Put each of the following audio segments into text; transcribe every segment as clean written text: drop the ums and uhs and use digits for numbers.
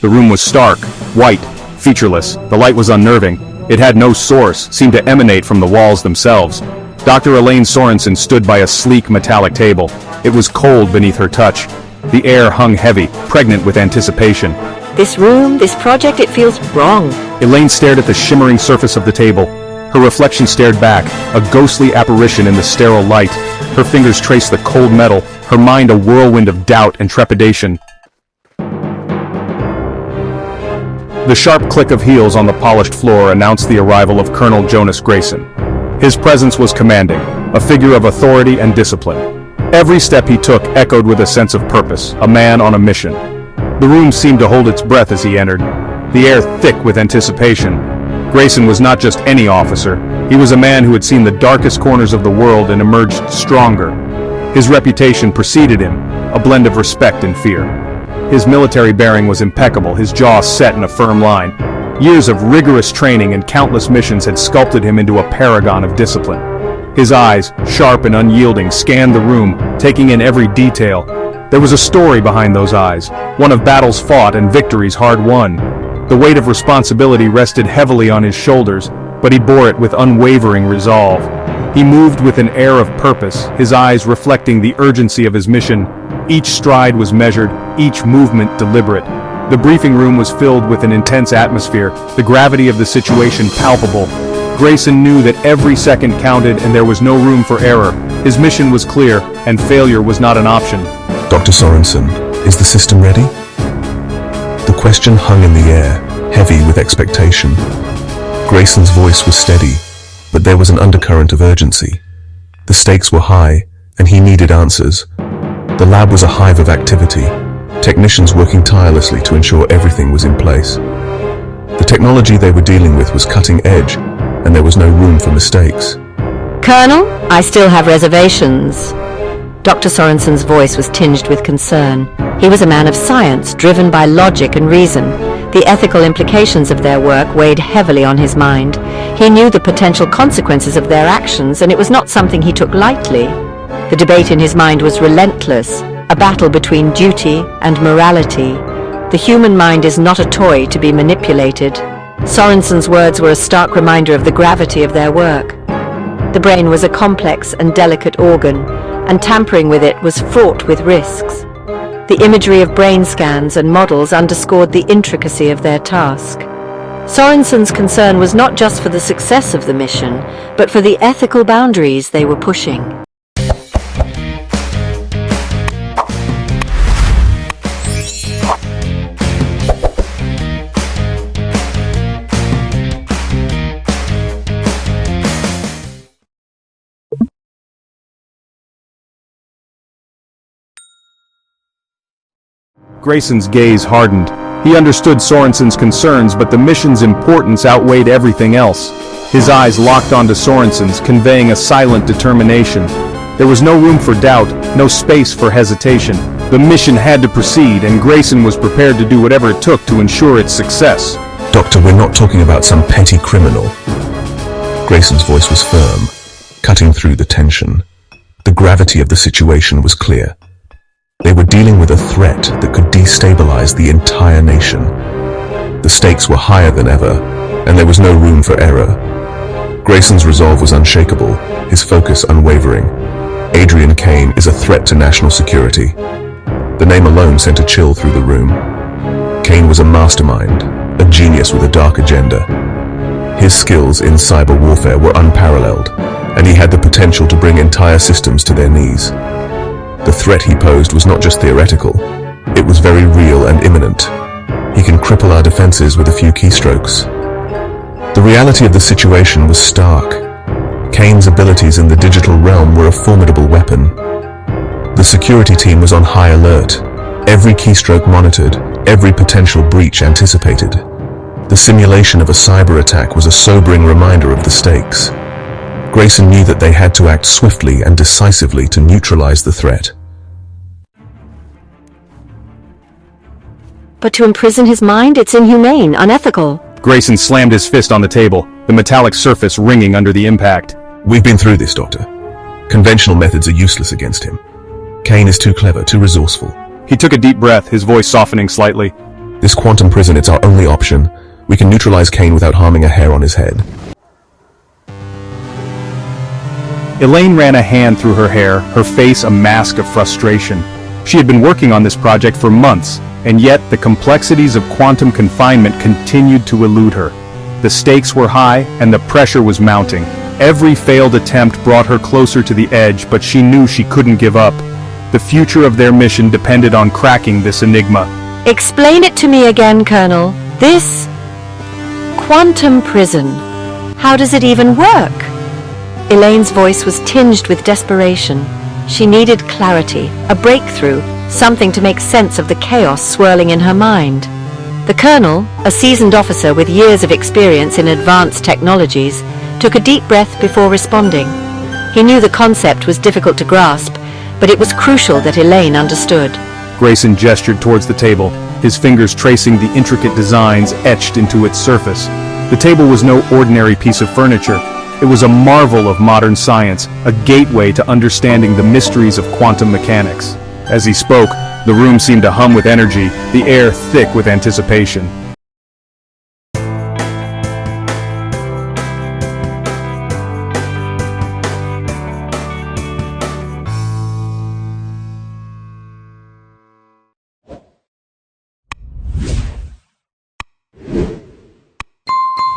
The room was stark, white, featureless. The light was unnerving. It had no source, seemed to emanate from the walls themselves. Dr. Elaine Sorensen stood by a sleek metallic table. It was cold beneath her touch. The air hung heavy, pregnant with anticipation. This room, this project, it feels wrong. Elaine stared at the shimmering surface of the table. Her reflection stared back, a ghostly apparition in the sterile light. Her fingers traced the cold metal, her mind a whirlwind of doubt and trepidation. The sharp click of heels on the polished floor announced the arrival of Colonel Jonas Grayson. His presence was commanding, a figure of authority and discipline. Every step he took echoed with a sense of purpose, a man on a mission. The room seemed to hold its breath as he entered, the air thick with anticipation. Grayson was not just any officer. He was a man who had seen the darkest corners of the world and emerged stronger. His reputation preceded him, a blend of respect and fear. His military bearing was impeccable, his jaw set in a firm line. Years of rigorous training and countless missions had sculpted him into a paragon of discipline. His eyes, sharp and unyielding, scanned the room, taking in every detail. There was a story behind those eyes, one of battles fought and victories hard won. The weight of responsibility rested heavily on his shoulders, but he bore it with unwavering resolve. He moved with an air of purpose, his eyes reflecting the urgency of his mission. Each stride was measured, each movement deliberate. The briefing room was filled with an intense atmosphere, the gravity of the situation palpable. Grayson knew that every second counted and there was no room for error. His mission was clear, and failure was not an option. Dr. Sorensen, is the system ready? The question hung in the air, heavy with expectation. Grayson's voice was steady, but there was an undercurrent of urgency. The stakes were high, and he needed answers. The lab was a hive of activity, technicians working tirelessly to ensure everything was in place. The technology they were dealing with was cutting edge, and there was no room for mistakes. Colonel, I still have reservations. Dr. Sorensen's voice was tinged with concern. He was a man of science, driven by logic and reason. The ethical implications of their work weighed heavily on his mind. He knew the potential consequences of their actions, and it was not something he took lightly. The debate in his mind was relentless, a battle between duty and morality. The human mind is not a toy to be manipulated. Sorensen's words were a stark reminder of the gravity of their work. The brain was a complex and delicate organ, and tampering with it was fraught with risks. The imagery of brain scans and models underscored the intricacy of their task. Sorensen's concern was not just for the success of the mission, but for the ethical boundaries they were pushing. Grayson's gaze hardened. He understood Sorensen's concerns, but the mission's importance outweighed everything else. His eyes locked onto Sorensen's, conveying a silent determination. There was no room for doubt, no space for hesitation. The mission had to proceed, and Grayson was prepared to do whatever it took to ensure its success. Doctor, we're not talking about some petty criminal. Grayson's voice was firm, cutting through the tension. The gravity of the situation was clear. They were dealing with a threat that could destabilize the entire nation. The stakes were higher than ever, and there was no room for error. Grayson's resolve was unshakable, his focus unwavering. Adrian Kane is a threat to national security. The name alone sent a chill through the room. Kane was a mastermind, a genius with a dark agenda. His skills in cyber warfare were unparalleled, and he had the potential to bring entire systems to their knees. The threat he posed was not just theoretical, it was very real and imminent. He can cripple our defenses with a few keystrokes. The reality of the situation was stark. Kane's abilities in the digital realm were a formidable weapon. The security team was on high alert, every keystroke monitored, every potential breach anticipated. The simulation of a cyber attack was a sobering reminder of the stakes. Grayson knew that they had to act swiftly and decisively to neutralize the threat. But to imprison his mind, it's inhumane, unethical. Grayson slammed his fist on the table, the metallic surface ringing under the impact. We've been through this, Doctor. Conventional methods are useless against him. Kane is too clever, too resourceful. He took a deep breath, his voice softening slightly. This quantum prison, it's our only option. We can neutralize Kane without harming a hair on his head. Elaine ran a hand through her hair, her face a mask of frustration. She had been working on this project for months, and yet the complexities of quantum confinement continued to elude her. The stakes were high, and the pressure was mounting. Every failed attempt brought her closer to the edge, but she knew she couldn't give up. The future of their mission depended on cracking this enigma. Explain it to me again, Colonel. This quantum prison. How does it even work? Elaine's voice was tinged with desperation. She needed clarity, a breakthrough, something to make sense of the chaos swirling in her mind. The Colonel, a seasoned officer with years of experience in advanced technologies, took a deep breath before responding. He knew the concept was difficult to grasp, but it was crucial that Elaine understood. Grayson gestured towards the table, his fingers tracing the intricate designs etched into its surface. The table was no ordinary piece of furniture. It was a marvel of modern science, a gateway to understanding the mysteries of quantum mechanics. As he spoke, the room seemed to hum with energy, the air thick with anticipation.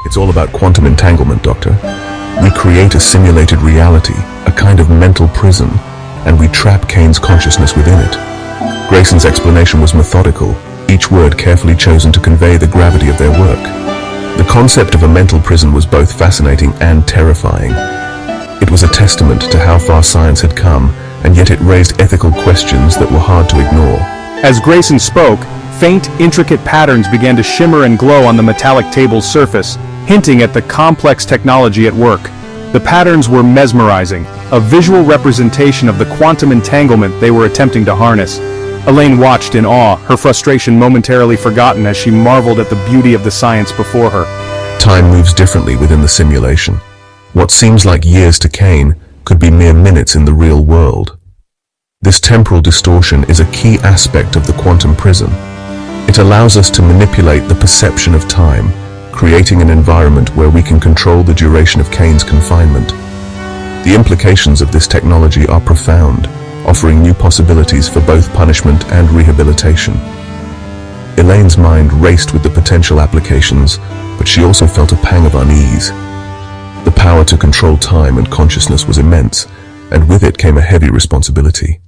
It's all about quantum entanglement, Doctor. We create a simulated reality, a kind of mental prison, and we trap Kane's consciousness within it. Grayson's explanation was methodical, each word carefully chosen to convey the gravity of their work. The concept of a mental prison was both fascinating and terrifying. It was a testament to how far science had come, and yet it raised ethical questions that were hard to ignore. As Grayson spoke, faint, intricate patterns began to shimmer and glow on the metallic table's surface, hinting at the complex technology at work. The patterns were mesmerizing, a visual representation of the quantum entanglement they were attempting to harness. Elaine watched in awe, her frustration momentarily forgotten as she marveled at the beauty of the science before her. Time moves differently within the simulation. What seems like years to Kane could be mere minutes in the real world. This temporal distortion is a key aspect of the quantum prison. It allows us to manipulate the perception of time, creating an environment where we can control the duration of Kane's confinement. The implications of this technology are profound, offering new possibilities for both punishment and rehabilitation. Elaine's mind raced with the potential applications, but she also felt a pang of unease. The power to control time and consciousness was immense, and with it came a heavy responsibility.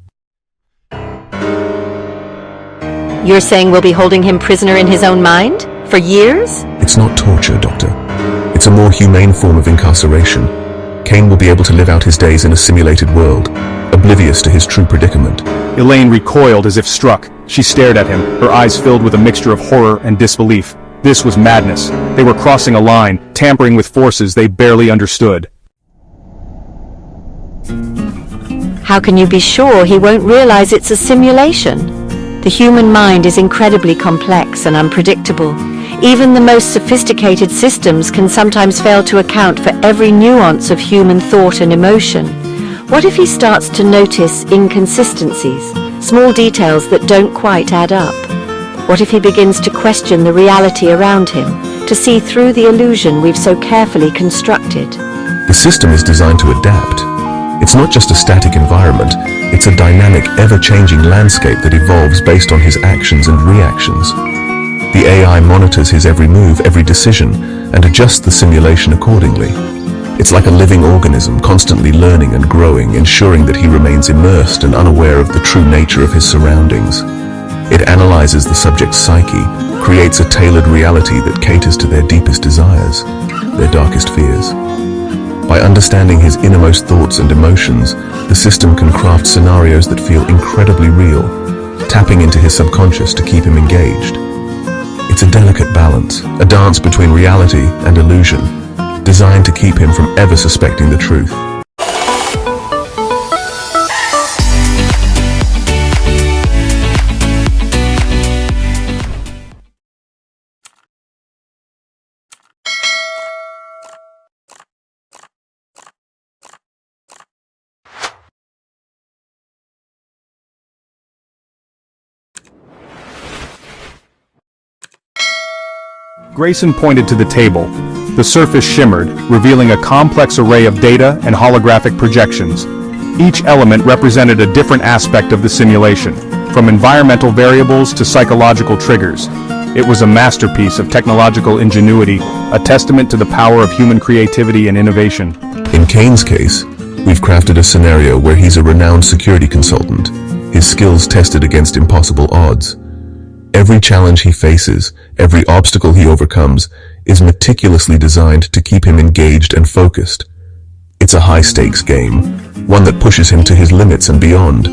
You're saying we'll be holding him prisoner in his own mind? For years? It's not torture, Doctor. It's a more humane form of incarceration. Kane will be able to live out his days in a simulated world, oblivious to his true predicament. Elaine recoiled as if struck. She stared at him, her eyes filled with a mixture of horror and disbelief. This was madness. They were crossing a line, tampering with forces they barely understood. How can you be sure he won't realize it's a simulation? The human mind is incredibly complex and unpredictable. Even the most sophisticated systems can sometimes fail to account for every nuance of human thought and emotion. What if he starts to notice inconsistencies, small details that don't quite add up? What if he begins to question the reality around him, to see through the illusion we've so carefully constructed? The system is designed to adapt. It's not just a static environment, it's a dynamic, ever-changing landscape that evolves based on his actions and reactions. The AI monitors his every move, every decision, and adjusts the simulation accordingly. It's like a living organism, constantly learning and growing, ensuring that he remains immersed and unaware of the true nature of his surroundings. It analyzes the subject's psyche, creates a tailored reality that caters to their deepest desires, their darkest fears. By understanding his innermost thoughts and emotions, the system can craft scenarios that feel incredibly real, tapping into his subconscious to keep him engaged. It's a delicate balance, a dance between reality and illusion, designed to keep him from ever suspecting the truth. Grayson pointed to the table. The surface shimmered, revealing a complex array of data and holographic projections. Each element represented a different aspect of the simulation, from environmental variables to psychological triggers. It was a masterpiece of technological ingenuity, a testament to the power of human creativity and innovation. In Kane's case, we've crafted a scenario where he's a renowned security consultant, his skills tested against impossible odds. Every challenge he faces, every obstacle he overcomes, is meticulously designed to keep him engaged and focused. It's a high-stakes game, one that pushes him to his limits and beyond,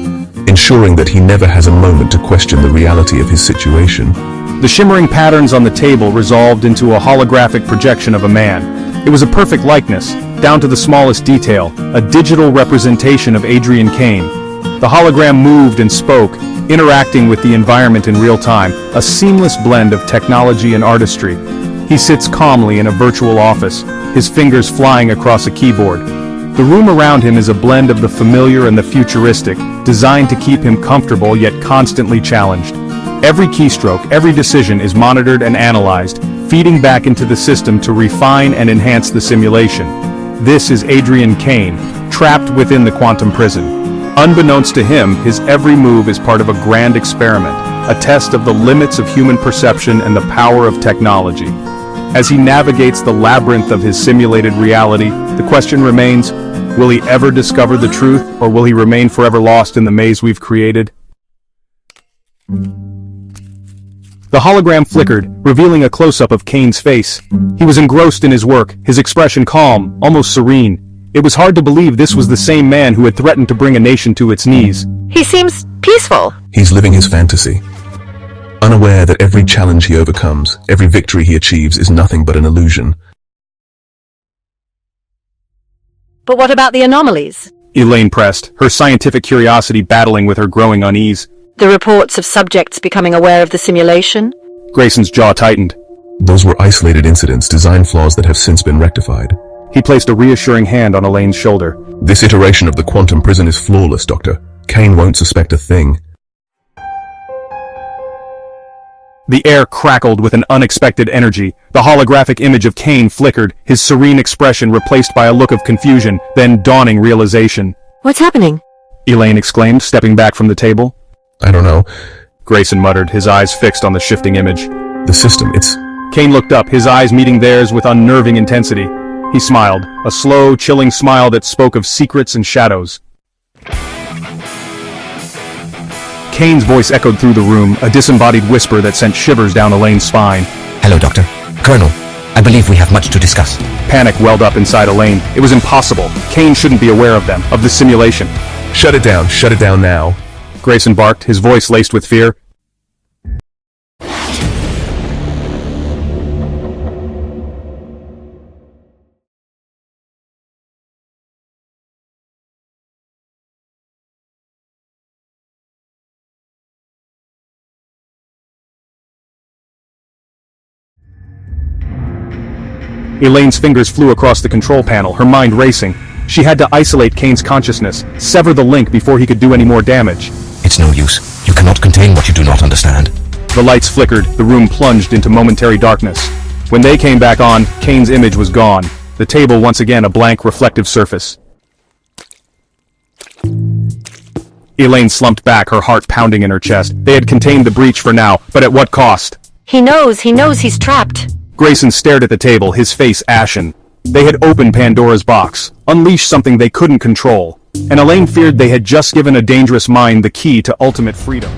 ensuring that he never has a moment to question the reality of his situation. The shimmering patterns on the table resolved into a holographic projection of a man. It was a perfect likeness, down to the smallest detail, a digital representation of Adrian Kane. The hologram moved and spoke, interacting with the environment in real time, a seamless blend of technology and artistry. He sits calmly in a virtual office, his fingers flying across a keyboard. The room around him is a blend of the familiar and the futuristic, designed to keep him comfortable yet constantly challenged. Every keystroke, every decision is monitored and analyzed, feeding back into the system to refine and enhance the simulation. This is Adrian Kane, trapped within the quantum prison. Unbeknownst to him, his every move is part of a grand experiment, a test of the limits of human perception and the power of technology. As he navigates the labyrinth of his simulated reality, the question remains, will he ever discover the truth, or will he remain forever lost in the maze we've created? The hologram flickered, revealing a close-up of Kane's face. He was engrossed in his work, his expression calm, almost serene. It was hard to believe this was the same man who had threatened to bring a nation to its knees. He seems peaceful. He's living his fantasy, unaware that every challenge he overcomes, every victory he achieves is nothing but an illusion. But what about the anomalies? Elaine pressed, her scientific curiosity battling with her growing unease. The reports of subjects becoming aware of the simulation? Grayson's jaw tightened. Those were isolated incidents, design flaws that have since been rectified. He placed a reassuring hand on Elaine's shoulder. This iteration of the quantum prison is flawless, Doctor. Kane won't suspect a thing. The air crackled with an unexpected energy. The holographic image of Kane flickered, his serene expression replaced by a look of confusion, then dawning realization. What's happening? Elaine exclaimed, stepping back from the table. I don't know. Grayson muttered, his eyes fixed on the shifting image. The system, it's... Kane looked up, his eyes meeting theirs with unnerving intensity. He smiled, a slow, chilling smile that spoke of secrets and shadows. Kane's voice echoed through the room, a disembodied whisper that sent shivers down Elaine's spine. Hello, Doctor. Colonel, I believe we have much to discuss. Panic welled up inside Elaine. It was impossible. Kane shouldn't be aware of them, of the simulation. Shut it down now. Grayson barked, his voice laced with fear. Elaine's fingers flew across the control panel, her mind racing. She had to isolate Kane's consciousness, sever the link before he could do any more damage. It's no use. You cannot contain what you do not understand. The lights flickered, the room plunged into momentary darkness. When they came back on, Kane's image was gone, the table once again a blank reflective surface. Elaine slumped back, her heart pounding in her chest. They had contained the breach for now, but at what cost? He knows he's trapped. Grayson stared at the table, his face ashen. They had opened Pandora's box, unleashed something they couldn't control, and Elaine feared they had just given a dangerous mind the key to ultimate freedom.